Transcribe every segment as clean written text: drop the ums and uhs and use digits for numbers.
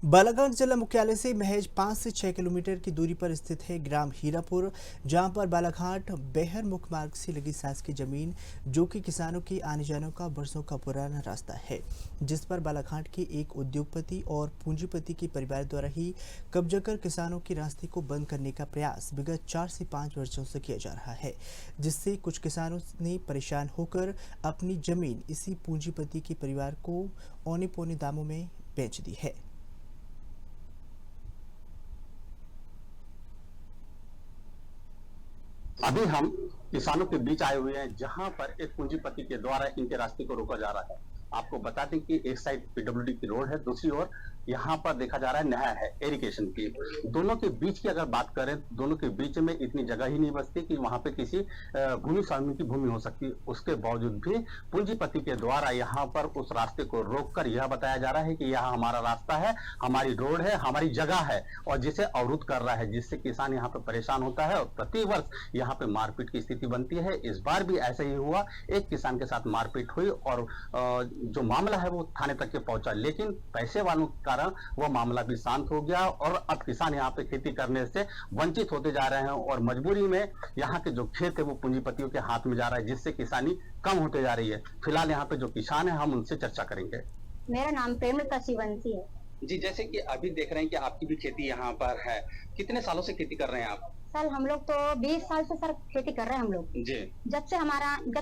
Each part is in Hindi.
बालाघाट जिला मुख्यालय से महज 5 से 6 किलोमीटर की दूरी पर स्थित है ग्राम हीरापुर, जहां पर बालाघाट बेहर मुख्य मार्ग से लगी शासकीय जमीन, जो कि किसानों की आने जाने का वर्षों का पुराना रास्ता है, जिस पर बालाघाट के एक उद्योगपति और पूंजीपति के परिवार द्वारा ही कब्जा कर किसानों के रास्ते को बंद करने का प्रयास विगत 4 से 5 वर्षों से किया जा रहा है, जिससे कुछ किसानों ने परेशान होकर अपनी जमीन इसी पूंजीपति के परिवार को औने पौने दामों में बेच दी है। अभी हम किसानों के बीच आए हुए हैं, जहां पर एक पूंजीपति के द्वारा इनके रास्ते को रोका जा रहा है। आपको बता दें कि एक साइड पीडब्ल्यूडी की रोड है, दूसरी ओर यहाँ पर देखा जा रहा है नहर है इरिगेशन की। दोनों के बीच की अगर बात करें, दोनों के बीच में इतनी जगह ही नहीं बचती कि वहां पे किसी भूमि स्वामी की भूमि हो सकती। उसके बावजूद भी पूंजीपति के द्वारा यहाँ पर उस रास्ते को रोककर यह बताया जा रहा है कि यह हमारा रास्ता है, हमारी रोड है, हमारी जगह है, और जिसे अवरुद्ध कर रहा है, जिससे किसान यहाँ पे परेशान होता है और प्रतिवर्ष यहाँ पे मारपीट की स्थिति बनती है। इस बार भी ऐसा ही हुआ, एक किसान के साथ मारपीट हुई और जो मामला है वो थाने तक के पहुंचा, लेकिन पैसे वालों के कारण वह मामला भी शांत हो गया और अब किसान यहाँ पे खेती करने से वंचित होते जा रहे हैं और मजबूरी में यहाँ के जो खेत है वो पूंजीपतियों के हाथ में जा रहा है, जिससे किसानी कम होते जा रही है। फिलहाल यहाँ पे जो किसान है हम उनसे चर्चा करेंगे। मेरा नाम प्रेमलता शिवंशी है जी, जैसे कि अभी देख रहे हैं कि आपकी भी खेती यहाँ पर है, कितने सालों से खेती कर रहे हैं आप? सर हम लोग तो 20 साल से सर खेती कर रहे हैं हम लोग जी। जब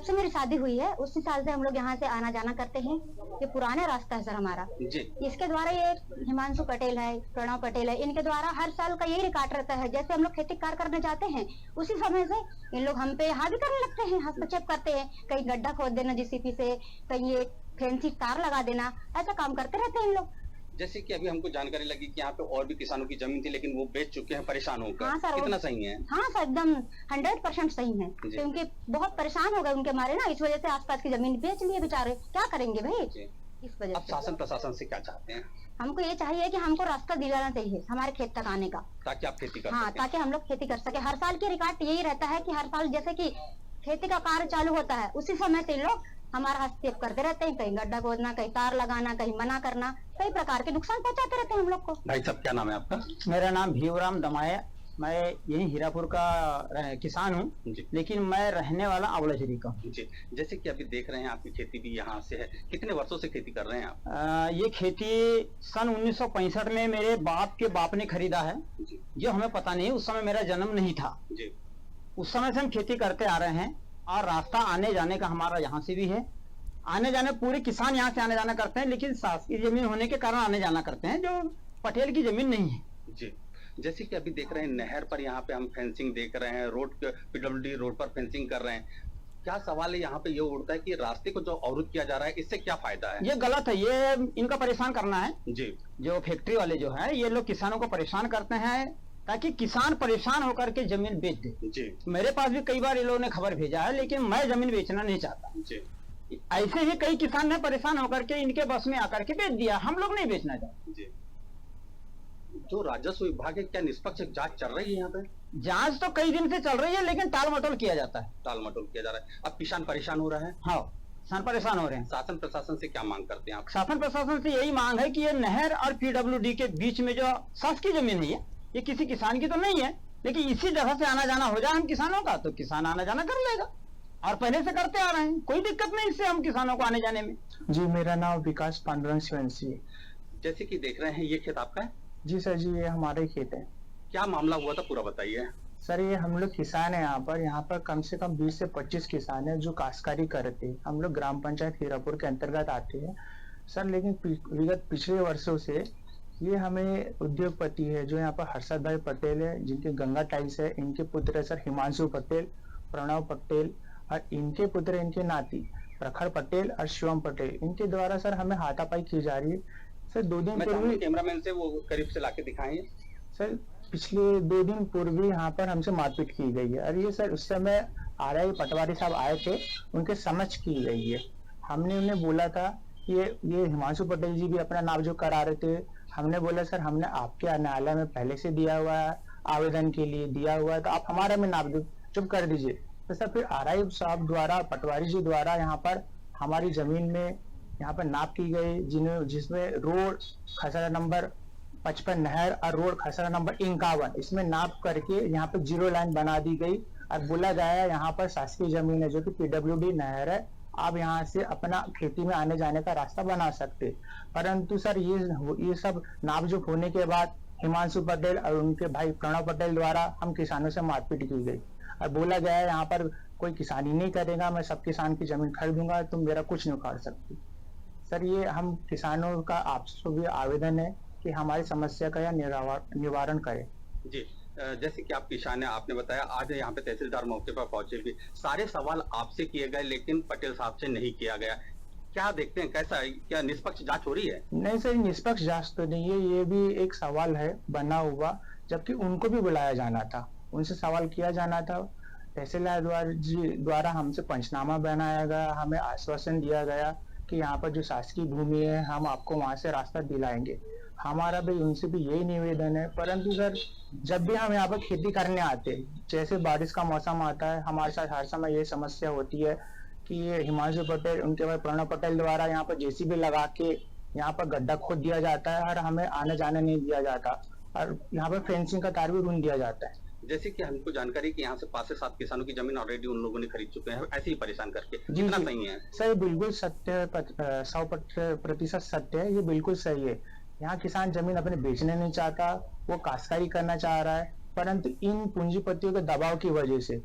से मेरी शादी हुई है उसी साल से हम लोग यहाँ से आना जाना करते हैं। ये पुराना रास्ता है सर हमारा जी। इसके द्वारा ये हिमांशु पटेल है, प्रणव पटेल है, इनके द्वारा हर साल का यही रिकॉर्ड रहता है। जैसे हम लोग खेती कार्य करने जाते हैं उसी समय से इन लोग हम पे हावी करने लगते हैं, हस्तक्षेप करते हैं। कहीं गड्ढा खोद देना जीसीपी से, कहीं ये फैंसी तार लगा देना, ऐसा काम करते रहते हैं इन लोग। जैसे कि अभी हमको जानकारी लगी कि यहाँ पे और भी किसानों की जमीन थी, लेकिन वो बेच चुके हैं परेशान होकर। हाँ सर, कितना सही है? हाँ सर, एकदम 100% सही है, क्योंकि बहुत परेशान हो गए उनके मारे ना, इस वजह से आसपास की जमीन बेच लिए बेचारे। क्या करेंगे भाई इस वजह अब शासन प्रशासन से क्या चाहते हैं? हमको ये चाहिए कि हमको रास्ता दिलाना चाहिए हमारे खेत तक आने का, ताकि आप खेती कर हाँ, ताकि हम लोग खेती कर सके। हर साल की रिकॉर्ड यही रहता है कि हर साल जैसे कि खेती का कार्य चालू होता है उसी समय से लोग हमारा हस्तक्षेप करते रहते हैं। कहीं गड्ढा खोदना, कहीं तार लगाना, कहीं मना करना, कई प्रकार के नुकसान पहुंचाते रहते हैं हम लोग को। भाई साहब, क्या नाम है आपका? मेरा नाम भीवराम दमाया, मैं यही हीरापुर का किसान हूँ, लेकिन मैं रहने वाला अवलाझरी का हूँ। जी, जैसे कि अभी देख रहे हैं आपकी खेती भी यहाँ से है, कितने वर्षों से खेती कर रहे हैं आप? ये खेती सन 1965 में मेरे बाप के बाप ने खरीदा है, जो हमें पता नहीं, उस समय मेरा जन्म नहीं था जी। उस समय से हम खेती करते आ रहे हैं और रास्ता आने जाने का हमारा यहाँ से भी है। आने जाने पूरे किसान यहाँ से आने जाना करते हैं, लेकिन शासकीय जमीन होने के कारण आने जाना करते हैं, जो पटेल की जमीन नहीं है जी। जैसे कि अभी देख रहे हैं नहर पर यहाँ पे हम फेंसिंग देख रहे हैं, रोड पीडब्ल्यूडी रोड पर फेंसिंग कर रहे हैं। क्या सवाल है यहाँ पे ये उठता है कि रास्ते को जो अवरुद्ध किया जा रहा है, इससे क्या फायदा है? ये गलत है, ये इनका परेशान करना है जी। जो फैक्ट्री वाले जो है, ये लोग किसानों को परेशान करते हैं ताकि किसान परेशान होकर के जमीन बेच दे जी। मेरे पास भी कई बार ये लोगों ने खबर भेजा है, लेकिन मैं जमीन बेचना नहीं चाहता जी। ऐसे ही कई किसान ने परेशान होकर के इनके बस में आकर के बेच दिया, हम लोग नहीं बेचना चाहते जी। जो राजस्व विभाग है, क्या निष्पक्ष जांच चल रही है यहाँ पे? जांच तो कई दिन से चल रही है, लेकिन टाल मटोल किया जाता है। टाल मटोल किया जा रहा है। अब किसान परेशान हो रहा है। हाँ, किसान परेशान हो रहे हैं। शासन प्रशासन से क्या मांग करते हैं आप? शासन प्रशासन से यही मांग है कि ये नहर और पीडब्ल्यूडी के बीच में जो शासकीय जमीन है, ये किसी किसान की तो नहीं है, लेकिन इसी जगह से आना जाना हो जाए हम किसानों का, तो किसान आना जाना कर लेगा, और पहले से करते आ रहे हैं, कोई दिक्कत नहीं इससे हम किसानों को आने जाने में। जी, मेरा नाम विकास पांडुरंग शिवंशी है। जैसे कि देख रहे हैं ये खेत आपका है? जी सर जी, ये हमारे खेत है। क्या मामला हुआ था, पूरा बताइए। सर, ये हम लोग किसान है यहाँ पर कम से कम 20 से 25 किसान है जो काश्तकारी करते हैं। हम लोग ग्राम पंचायत हीरापुर के अंतर्गत आते हैं सर, लेकिन विगत पिछले वर्षों से ये हमें उद्योगपति है जो यहाँ पर हर्षद भाई पटेल है, जिनके गंगा टाइल्स है, इनके पुत्र है सर हिमांशु पटेल, प्रणव पटेल, और इनके पुत्र इनके नाती प्रखर पटेल और शिवम पटेल, इनके द्वारा सर हमें हाथापाई की जा रही है। सर 2 दिन पूर्व कैमरामैन से वो करीब से लाके दिखाएं सर, पिछले 2 दिन पूर्व यहाँ पर हमसे मारपीट की गई है, और ये सर उस समय आरआई पटवारी साहब आए थे, उनके समझ की गई है। हमने उन्हें बोला था कि ये हिमांशु पटेल जी भी अपना नाम जो करा रहे थे, हमने बोला सर हमने आपके न्यायालय में पहले से दिया हुआ है, आवेदन के लिए दिया हुआ है, तो आप हमारे में नाम चुप कर दीजिए। तो सर फिर आरआई साहब द्वारा, पटवारी जी द्वारा यहाँ पर हमारी जमीन में यहाँ पर नाप की गई, जिसमें रोड खसरा नंबर 55 नहर और रोड खसरा नंबर 51 इसमें नाप करके यहाँ पे 0 लाइन बना दी गई और बोला गया है यहाँ पर शासकीय जमीन है जो कि PWD नहर है, आप यहाँ से अपना खेती में आने जाने का रास्ता बना सकते। परंतु सर ये सब नापजोख होने के बाद हिमांशु पटेल और उनके भाई प्रणव पटेल द्वारा हम किसानों से मारपीट की गई और बोला गया है यहाँ पर कोई किसानी नहीं करेगा, मैं सब किसान की जमीन खरीदूंगा, तुम मेरा कुछ नहीं उखाड़ सकती। सर ये हम किसानों का आपसे भी आवेदन है कि हमारी समस्या का यह निवारण करें। जी, जैसे कि आप किसान हैं, आपने बताया आज यहाँ पे तहसीलदार मौके पर पहुंचे भी, सारे सवाल आपसे किए गए लेकिन पटेल साहब से नहीं किया गया। क्या देखते हैं, कैसा है, क्या निष्पक्ष जांच हो रही है? नहीं सर, निष्पक्ष जांच तो नहीं है, ये भी एक सवाल है बना हुआ, जबकि उनको भी बुलाया जाना था, उनसे सवाल किया जाना था। तहसीलदार द्वारा हमसे पंचनामा बनाया गया, हमें आश्वासन दिया गया कि यहाँ पर जो शासकीय भूमि है हम आपको वहां से रास्ता दिलाएंगे। हमारा भी उनसे भी यही निवेदन है। परंतु सर जब भी हम यहाँ पर खेती करने आते, जैसे बारिश का मौसम आता है, हमारे साथ हर समय ये समस्या होती है कि ये हिमांशु पटेल, उनके भाई प्रणव पटेल द्वारा यहाँ पर JCB लगा के यहाँ पर गड्ढा खोद दिया जाता है और हमें आने जाने नहीं दिया जाता और यहाँ पर फेंसिंग का तार भी रूंध दिया जाता है। जैसे कि हमको जानकारी कि यहाँ से 5 से 7 किसानों की जमीन ऑलरेडी उन लोगों ने खरीद चुके हैं, ऐसे ही परेशान करके, कितना सही है? सर बिल्कुल सत्य, 100% सत्य है, ये बिल्कुल सही है। यहाँ किसान जमीन अपने बेचने नहीं चाहता, वो काश्तकारी करना चाह रहा है, परंतु इन पूंजीपतियों के दबाव की वजह से